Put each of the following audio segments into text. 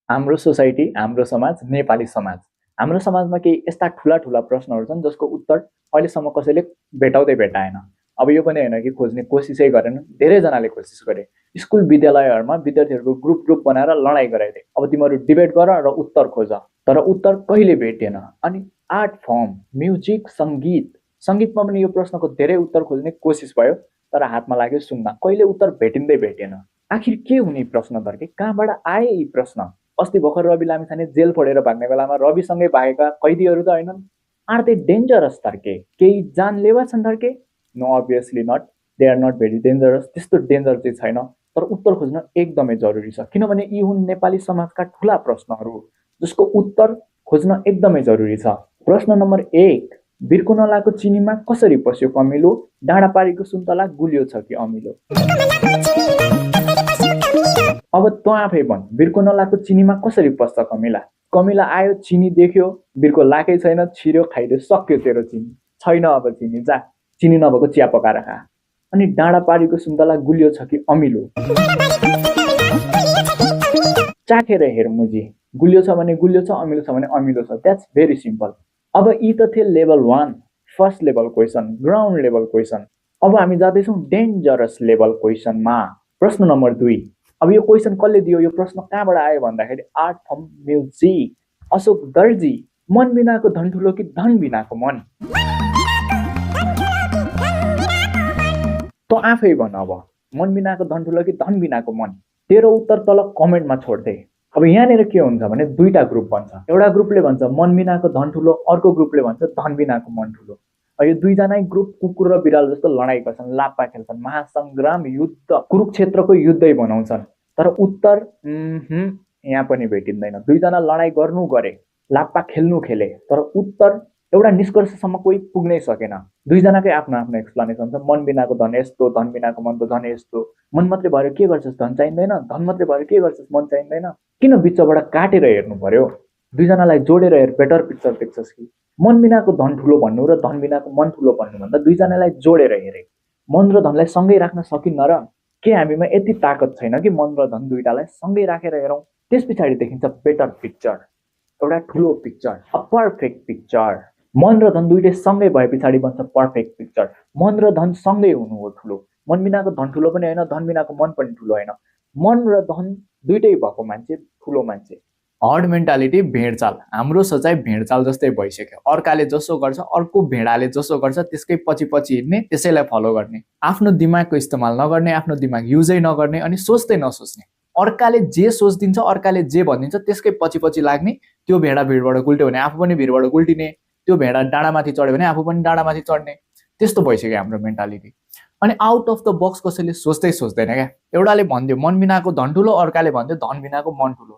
हाम्रो सोसाइटी, हाम्रो समाज, नेपाली समाज, हाम्रो समाजमा केही यस्ता ठुला ठुला प्रश्नहरू छन् जसको उत्तर अहिलेसम्म कसैले भेटाएन। अब यो पनि होइन कि खोज्ने कोसिसै गरेन, धेरैजनाले कोसिस गरे। स्कुल विद्यालयहरूमा विद्यार्थीहरूको ग्रुप ग्रुप बनाएर लडाइँ गराइदिए, अब तिमीहरू डिबेट गर र उत्तर खोज, तर उत्तर कहिले भेटिएन। अनि आर्ट फर्म, म्युजिक, सङ्गीतमा पनि यो प्रश्नको धेरै उत्तर खोज्ने कोसिस भयो, तर हातमा लाग्यो सुन्न, कहिले उत्तर भेटिएन। आखिर के हुने प्रश्न धर्के, कहाँबाट आए यी प्रश्न? अस्ति भर्खर रवि लामिछाने जेल फोडेर भाग्ने बेलामा रविसँगै भागेका कैदीहरू त होइनन्। आर दे डेन्जरस धर्के? केही जानलेवा छन् धर्के? No, obviously not, they are not very dangerous. त्यस्तो डेन्जर चाहिँ छैन, तर उत्तर खोज्न एकदमै जरुरी छ, किनभने यी हुन् नेपाली समाजका ठुला प्रश्नहरू जसको उत्तर खोज्न एकदमै जरुरी छ। प्रश्न नम्बर 1, बिर्को नलाको चिनीमा कसरी पस्यो कमिलो? डाँडापारीको सुन्तला गुलियो छ कि अमिलो? अब तँ आफै भन्, बिर्को नलाको चिनीमा कसरी पस्छ कमिला? कमिला आयो, चिनी देख्यो, बिर्को लाकै छैन, छिर्यो, खाइदियो, सक्यो तेरो चिनी। छैन अब चिनी, जा, चिनी नभएको चिया पकाएर खा। अनि डाँडापारीको सुन्तला गुलियो छ कि अमिलो? चाखेर हेर मुजी, गुलियो छ भने गुलियो छ, अमिलो छ भने अमिलो छ। That's very simple. अब यी त थिए level 1, first level question, ground level question. अब हामी जाँदैछौँ डेन्जरस लेभल क्वेसनमा। प्रश्न नम्बर 2, अब यो क्वेसन कसले दियो? यो प्रश्न कहाँबाट आयो भन्दाखेरि art firm music, Ashok Darji. मन बिनाको धन ठुलो कि धन बिनाको मन? त आफै भन, अब मन बिनाको धन ठुलो कि धन बिनाको मन? तेरो उत्तर तल कमेन्टमा छोड्दे। अब यहाँनिर के हुन्छ भने दुईटा ग्रुप बन्छ। एउटा ग्रुपले भन्छ मन बिनाको धन ठुलो, अर्को ग्रुपले भन्छ धन बिनाको मन ठुलो। यो दुईजनै ग्रुप कुकुर र बिरालो जस्तो लडाइँ गर्छन्, लाप्पा खेल्छन्, महासंग्राम, युद्ध, कुरुक्षेत्रको युद्धै बनाउँछन्। तर उत्तर यहाँ पनि भेटिँदैन। दुईजना लडाइँ गर्नु गरे, लाप्पा खेल्नु खेले, तर उत्तर एउटा निष्कर्षसम्म कोही पुग्नै सकेन। दुईजनाकै आफ्नो आफ्नो एक्सप्लेनेसन छ। मन बिनाको धन यस्तो, धन बिनाको मन त झन् यस्तो। मन मात्रै भएर के गर्छस्, धन चाहिँदैन? धन मात्रै भएर के गर्छस्, मन चाहिँदैन? किन बिचबाट काटेर हेर्नु पर्यो? दुईजनालाई जोडेर हेर, बेटर पिक्चर देख्छस् कि? मन बिनाको धन ठुलो भन्नु र धन बिनाको मन ठुलो भन्नु भन्दा दुईजनालाई जोडेर हेरे। मन र धनलाई सँगै राख्न सकिन्न र? के हामीमा यति ताकत छैन कि मन र धन दुईटालाई सँगै राखेर हेरौँ? त्यस पछाडि देखिन्छ बेटर पिक्चर, एउटा ठुलो पिक्चर, अ पर्फेक्ट पिक्चर। मन र धन दुईटै सँगै भए पछाडि बन्छ पर्फेक्ट पिक्चर। मन र धन सँगै हुनु हो ठुलो। मन बिनाको धन ठुलो पनि होइन, धन बिनाको मन पनि ठुलो होइन। मन र धन दुईटै भएको मान्छे ठुलो मान्छे। हर्ड मेन्टालिटी, भेडचाल। हाम्रो सोचाइ भेडचाल जस्तै भइसक्यो। अर्काले जसो गर्छ, अर्को भेडाले जसो गर्छ त्यसकै पछि पछि हिँड्ने, त्यसैलाई फलो गर्ने। आफ्नो दिमागको इस्तेमाल नगर्ने, आफ्नो दिमाग युजै नगर्ने, अनि सोच्दै नसोच्ने। अर्काले जे सोचिदिन्छ, अर्काले जे भनिदिन्छ त्यसकै पछि पछि लाग्ने। त्यो भेडा भिडबाट गुल्ट्यो भने आफू पनि भिडबाट गुल्टिने, त्यो भेडा डाँडामाथि चढ्यो भने आफू पनि डाँडामाथि चढ्ने। त्यस्तो भइसक्यो हाम्रो मेन्टालिटी। अनि आउट अफ द बक्स कसैले सोच्दैन क्या। एउटाले भनिदियो मन बिनाको धन ठुलो, अर्काले भन्थ्यो धन बिनाको मन ठुलो।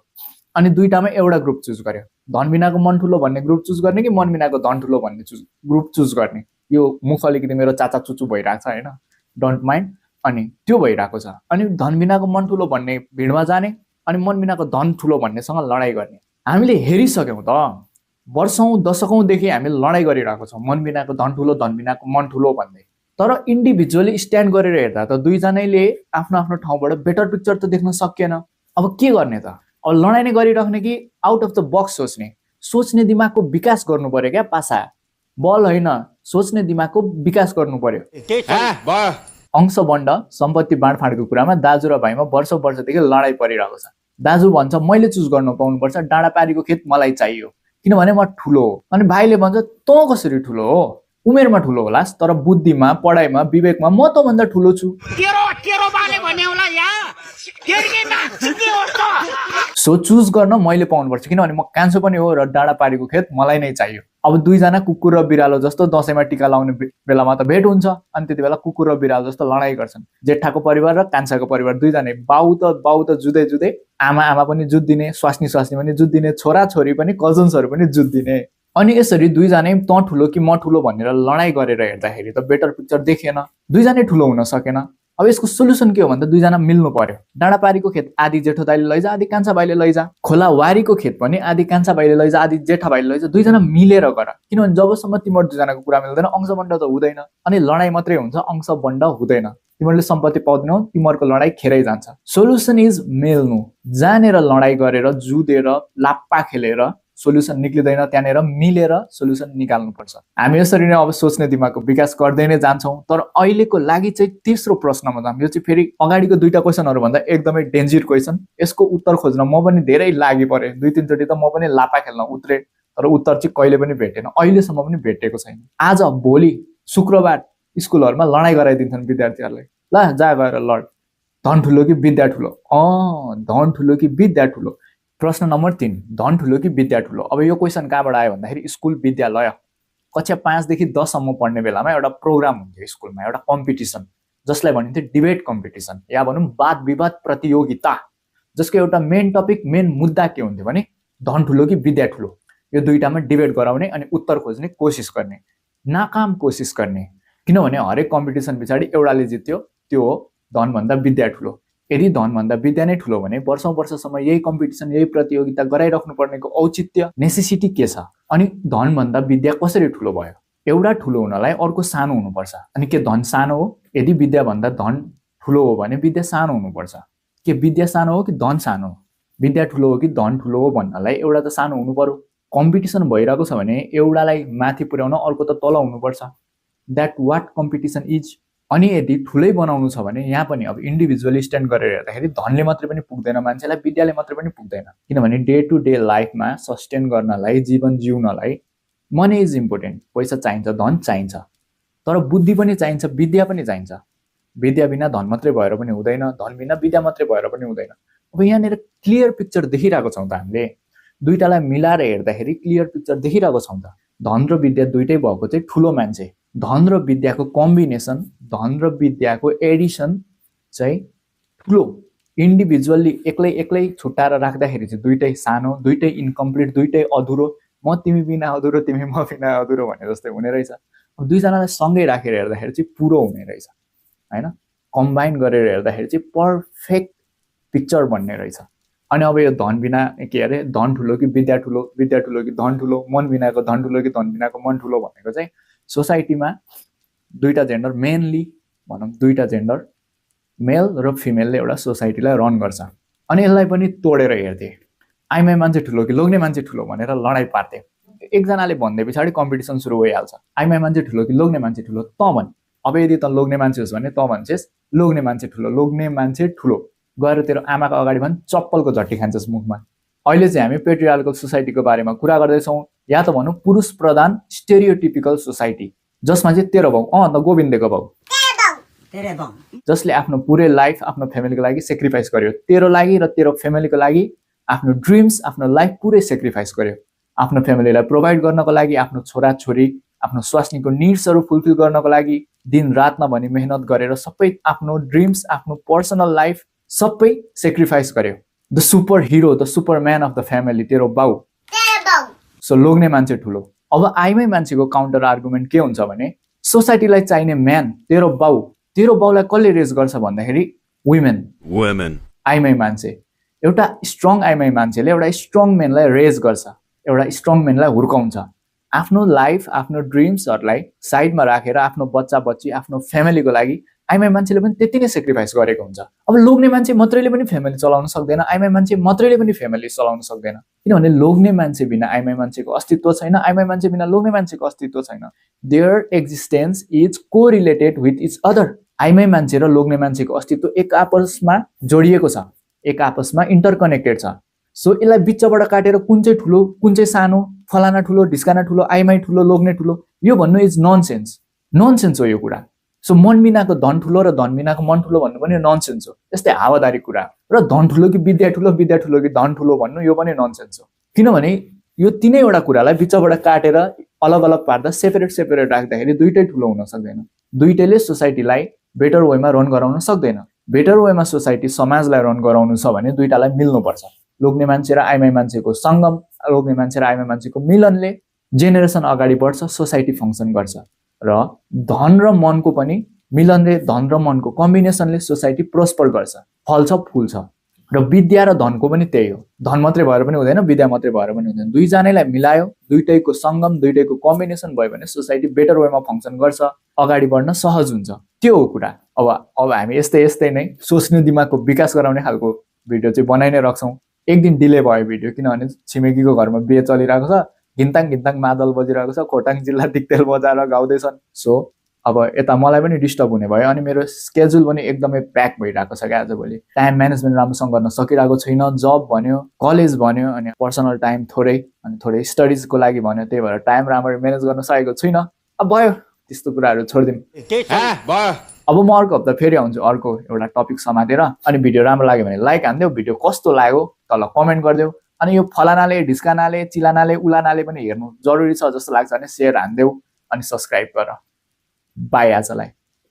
अनि दुईटामा एउटा ग्रुप चुज गर्यो। धन बिनाको मन ठुलो भन्ने ग्रुप चुज गर्ने कि मन बिनाको धन ठुलो भन्ने ग्रुप चुज गर्ने? यो मुख अलिकति मेरो चाचा चुचु भइरहेको छ होइन, डोन्ट माइन्ड। अनि त्यो भइरहेको छ। अनि धन बिनाको मन ठुलो भन्ने भिडमा जाने, अनि मन बिनाको धन ठुलो भन्नेसँग लडाइँ गर्ने। हामीले हेरिसक्यौँ त, वर्षौँ दशकौँदेखि हामी लडाइँ गरिरहेको छौँ मन बिनाको धन ठुलो, धन बिनाको मन ठुलो भन्दै। तर इन्डिभिजुअली स्ट्यान्ड गरेर हेर्दा त दुईजनाले आफ्नो आफ्नो ठाउँबाट बेटर पिक्चर त देख्न सकिएन। अब के गर्ने त? अब लडाइँ नै गरिराख्ने कि आउट अफ द बक्स सोच्ने दिमागको विकास गर्नु पर्यो क्या पासा। बल होइन, सोच्ने दिमागको विकास गर्नु पर्यो। अंश बन्ड, सम्पत्ति बाँडफाँडको कुरामा दाजु र भाइमा वर्षदेखि लडाइँ परिरहेको छ। दाजु भन्छ मैले चुज गर्न पाउनुपर्छ, डाँडापारीको खेत मलाई चाहियो किनभने म ठुलो हो। अनि भाइले भन्छ तँ कसरी ठुलो हो? उमेरमा ठुलो होलास्, तर बुद्धिमा, पढाइमा, विवेकमा म त भन्दा ठुलो छु। सो चुज गर्न मैले पाउनुपर्छ, किनभने म कान्छो पनि हो र डाँडापारीको खेत मलाई नै चाहियो। अब दुईजना कुकुर र बिरालो जस्तो दसैँमा टिका लाउने बेलामा त भेट हुन्छ, अनि त्यति बेला कुकुर र बिरालो जस्तो लडाइँ गर्छन्। जेठाको परिवार र कान्छाको परिवार दुईजना, बाउ त जुधे, आमा पनि जुद्दिने, स्वास्नी पनि जुद्दिने, छोरा छोरी पनि, कजन्सहरू पनि जुद्दिने। अनि यसरी दुईजनै तँ ठुलो कि म ठुलो भनेर लडाइँ गरेर हेर्दाखेरि त बेटर पिक्चर देखिएन, दुईजनै ठुलो हुन सकेन। अब यसको सोल्युसन के हो भन्दा दुईजना मिल्नु पर्यो। डाँडापारीको खेत आदि जेठो दाइले लैजा, आदि कान्छा भाइले लैजा। खोला वारीको खेत पनि आदि कान्छा भाइले लैजा, आदि जेठा भाइले लैजा। दुईजना मिलेर गर, किनभने जबसम्म तिम्रो दुईजनाको कुरा मिल्दैन अंश बन्ड त हुँदैन। अनि लडाइँ मात्रै हुन्छ, अंश बन्ड हुँदैन। तिमीहरूले सम्पत्ति पाउँदैनौ, तिमीहरूको लडाई खेरै जान्छ। सोल्युसन इज मिल्नु, जानेर लडाई गरेर जुधेर लाप्पा खेलेर सोल्युसन निक्लिँदैन, त्यहाँनिर मिलेर सोल्युसन निकाल्नुपर्छ। हामी यसरी नै अब सोच्ने दिमागको विकास गर्दै नै जान्छौँ। तर अहिलेको लागि चाहिँ तेस्रो प्रश्नमा जाऊँ। यो चाहिँ फेरि अगाडिको दुईटा क्वेसनहरू भन्दा एकदमै डेन्जर क्वेसन। यसको उत्तर खोज्न म पनि धेरै लागि परे, 2-3 चोटि त म पनि लापा खेल्न उत्रे, तर उत्तर चाहिँ कहिले पनि भेटेन, अहिलेसम्म पनि भेटेको छैन। आज भोलि शुक्रबार स्कुलहरूमा लडाई गराइदिन्छन् विद्यार्थीहरूलाई, ल जा गएर लड, धन ठुलो कि विद्या ठुलो? धन ठुलो कि विद्या ठुलो? प्रश्न नम्बर 3, धन ठुलो कि विद्या ठुलो? अब यो क्वेसन कहाँबाट आयो भन्दाखेरि स्कुल विद्यालय कक्षा 5 देखि 10 सम्म पढ्ने बेलामा एउटा प्रोग्राम हुन्थ्यो स्कुलमा, एउटा कम्पिटिसन, जसलाई भनिन्थ्यो डिबेट कम्पिटिसन या भनौँ वाद विवाद प्रतियोगिता, जसको एउटा मेन टपिक, मेन मुद्दा के हुन्थ्यो भने धन ठुलो कि विद्या ठुलो? यो दुईटामा डिबेट गराउने अनि उत्तर खोज्ने कोसिस गर्ने, नाकाम कोसिस गर्ने। किनभने हरेक कम्पिटिसन पछाडि एउटाले जित्यो, त्यो हो धनभन्दा विद्या ठुलो। यदि धनभन्दा विद्या नै ठुलो भने वर्षौं वर्षसम्म यही कम्पिटिसन, यही प्रतियोगिता गराइराख्नु पर्नेको औचित्य, नेसेसिटी के छ? अनि धनभन्दा विद्या कसरी ठुलो भयो? एउटा ठुलो हुनलाई अर्को सानो हुनुपर्छ। अनि के धन सानो हो? यदि विद्याभन्दा धन ठुलो हो भने विद्या सानो हुनुपर्छ। के विद्या सानो हो कि धन सानो हो? विद्या ठुलो हो कि धन ठुलो हो भन्नलाई एउटा त सानो हुनु पर्यो। कम्पिटिसन भइरहेको छ भने एउटालाई माथि पुर्याउन अर्को त तल हुनुपर्छ। That what competition is. अनि यदि ठुलै बनाउनु छ भने यहाँ पनि अब इन्डिभिजुअली स्ट्यान्ड गरेर हेर्दाखेरि धनले मात्रै पनि पुग्दैन मान्छेलाई, विद्याले मात्रै पनि पुग्दैन। किनभने डे टु डे लाइफमा सस्टेन गर्नलाई, जीवन जिउनलाई मनी इज इम्पोर्टेन्ट। पैसा चाहिन्छ, धन चाहिन्छ, तर बुद्धि पनि चाहिन्छ, विद्या पनि चाहिन्छ। विद्या बिना धन मात्रै भएर पनि हुँदैन, धन बिना विद्या मात्रै भएर पनि हुँदैन। अब यहाँनिर क्लियर पिक्चर देखिरहेको छौँ त हामीले, दुईटालाई मिलाएर हेर्दाखेरि क्लियर पिक्चर देखिरहेको छौँ त। धन र विद्या दुइटै भएको चाहिँ ठुलो मान्छे, धन र विद्याको कम्बिनेसन, धन र विद्याको एडिसन चाहिँ ठुलो। इन्डिभिजुअल्ली एक्लै एक्लै छुट्टाएर राख्दाखेरि चाहिँ दुइटै सानो, दुइटै इन्कम्प्लिट, दुइटै अधुरो। म तिमी बिना अधुरो, तिमी म बिना अधुरो भने जस्तै हुने रहेछ। अब दुईजनालाई सँगै राखेर हेर्दाखेरि चाहिँ पुरो हुने रहेछ हैन, कम्बाइन गरेर हेर्दाखेरि चाहिँ पर्फेक्ट पिक्चर बन्ने रहेछ। अनि अब यो धन बिना के अरे, धन ठुलो कि विद्या ठुलो, विद्या ठुलो कि धन ठुलो, मन बिनाको धन ठुलो कि धन बिनाको मन ठुलो भनेको चाहिँ सोसाइटीमा दुईटा जेन्डर, मेनली भनौँ दुईटा जेन्डर, मेल र फिमेलले एउटा सोसाइटीलाई रन गर्छ। अनि यसलाई पनि तोडेर हेर्थे, आइमाई मान्छे ठुलो कि लोग्ने मान्छे ठुलो भनेर लडाइँ पार्थे। एकजनाले भन्दै पछाडि कम्पिटिसन सुरु भइहाल्छ, आइमाई मान्छे ठुलो कि लोग्ने मान्छे ठुलो, त भन्। अब यदि त लोग्ने मान्छे होस् भने त भन्छेस् लोग्ने मान्छे ठुलो, लोग्ने मान्छे ठुलो। गएर तेरो आमाको अगाडि भन्, चप्पलको झट्टी खान्छस् मुखमा। अहिले चाहिँ हामी पेट्रियार्कल सोसाइटीको बारेमा कुरा गर्दैछौँ, या त भनौँ पुरुष प्रधान स्टेरियोटिपिकल सोसाइटी, जसमा चाहिँ तेरो भाउ, त गोविन्दको भाउ, जसले आफ्नो पुरै लाइफ आफ्नो फ्यामिलीको लागि सेक्रिफाइस गर्यो, तेरो लागि र तेरो फ्यामिलीको लागि आफ्नो ड्रिम्स, आफ्नो लाइफ पुरै सेक्रिफाइस गर्यो। आफ्नो फ्यामिलीलाई प्रोभाइड गर्नको लागि, आफ्नो छोराछोरी, आफ्नो स्वास्नीको निड्सहरू फुलफिल गर्नको लागि दिन रात नभनी मेहनत गरेर सबै आफ्नो ड्रिम्स, आफ्नो पर्सनल लाइफ सबै सेक्रिफाइस गर्यो। The super hero, the Superman of the family तेरो बाउ। सो लोग्ने मान्छे ठुलो। अब आइमै मान्छेको काउन्टर आर्गुमेन्ट के हुन्छ भने सोसाइटीलाई चाहिने म्यान तेरो बाउ, तेरो बाउलाई कसले रेज गर्छ भन्दाखेरि वुमेन, आइमै मान्छे। एउटा स्ट्रङ आइमै मान्छेले एउटा स्ट्रङ मेनलाई रेज गर्छ, एउटा स्ट्रङ मेनलाई हुर्काउँछ। आफ्नो लाइफ, आफ्नो ड्रिम्सहरूलाई साइडमा राखेर आफ्नो बच्चा बच्ची, आफ्नो फ्यामिलीको लागि आइमाई मान्छेले पनि त्यति नै सेक्रिफाइस गरेको हुन्छ। अब लोग्ने मान्छे मात्रैले पनि फ्यामिली चलाउन सक्दैन, आइमाई मान्छे मात्रैले पनि फ्यामिली चलाउन सक्दैन। किनभने लोग्ने मान्छे बिना आइमाई मान्छेको अस्तित्व छैन, आइमाई मान्छे बिना लोग्ने मान्छेको अस्तित्व छैन। Their existence is correlated with each other. आइमाई मान्छे र लोग्ने मान्छेको अस्तित्व एक आपसमा जोडिएको छ, एक आपसमा इन्टरकनेक्टेड छ। सो यसलाई बिचबाट काटेर कुन चाहिँ ठुलो, कुन चाहिँ सानो, फलाना ठुलो, ढिस्काना ठुलो, आइमाई ठुलो, लोग्ने ठुलो, यो भन्नु इज ननसेन्स। ननसेन्स हो यो कुरा। सो मन बिनाको धन ठुलो र धन बिनाको मन ठुलो भन्नु पनि ननसेन्स हो, यस्तै हावादारी कुरा। र धन ठुलो कि विद्या ठुलो, विद्या ठुलो कि धन ठुलो भन्नु यो पनि ननसेन्स हो। किनभने यो तीनैवटा कुरालाई बिचबाट काटेर अलग अलग पार्दा, सेपरेट राख्दाखेरि दुइटै ठुलो हुन सक्दैन। दुइटैले सोसाइटीलाई बेटर वेमा रन गराउन सक्दैन। बेटर वेमा सोसाइटी, समाजलाई रन गराउनु छ भने दुइटालाई मिल्नुपर्छ। लोग्ने मान्छे र आइमाई मान्छेको सङ्गम, लोग्ने मान्छे र आइमाई मान्छेको मिलनले जेनेरेसन अगाडि बढ्छ, सोसाइटी फङ्सन गर्छ। र धन र मनको पनि मिलनले, धन र मनको कम्बिनेसनले सोसाइटी प्रोस्पर गर्छ, फल्छ, फुल्छ र विद्या र धनको पनि त्यही हो। धन मात्रै भएर पनि हुँदैन, विद्या मात्रै भएर पनि हुँदैन। दुईजनालाई मिलायो, दुईटैको सङ्गम, दुईटैको कम्बिनेसन भयो भने सोसाइटी बेटर वेमा फङ्सन गर्छ, अगाडि बढ्न सहज हुन्छ। त्यो हो कुरा। अब हामी यस्तै नै सोच्ने दिमागको विकास गराउने खालको भिडियो चाहिँ बनाइ नै राख्छौँ। एक दिन डिले भयो भिडियो, किनभने छिमेकीको घरमा बिहे चलिरहेको छ, घिन्ताङ मादल बजिरहेको छ, खोटाङ जिल्ला दिक्तेल बजाएर गाउँदैछन्। सो अब यता मलाई पनि डिस्टर्ब हुने भयो, अनि मेरो स्केड्युल पनि एकदमै प्याक भइरहेको छ क्या आजभोलि। टाइम म्यानेजमेन्ट राम्रोसँग गर्न सकिरहेको छैन। जब भन्यो, कलेज भन्यो, अनि पर्सनल टाइम थोरै, अनि थोरै स्टडिजको लागि भन्यो, त्यही भएर टाइम राम्ररी म्यानेज गर्न सकेको छुइनँ। अब भयो, त्यस्तो कुराहरू छोडिदिउँ। अब म अर्को हप्ता फेरि आउँछु अर्को एउटा टपिक समातेर। अनि भिडियो राम्रो लाग्यो भने लाइक हान्देऊ, भिडियो कस्तो लाग्यो तल कमेन्ट गरिदेऊ। अनि यो फलानाले, ढिस्कानाले, चिलानाले, उलानाले पनि हेर्नु जरुरी छ जस्तो लाग्छ भने सेयर हान्देऊ, अनि सब्सक्राइब गर। बाई आजलाई।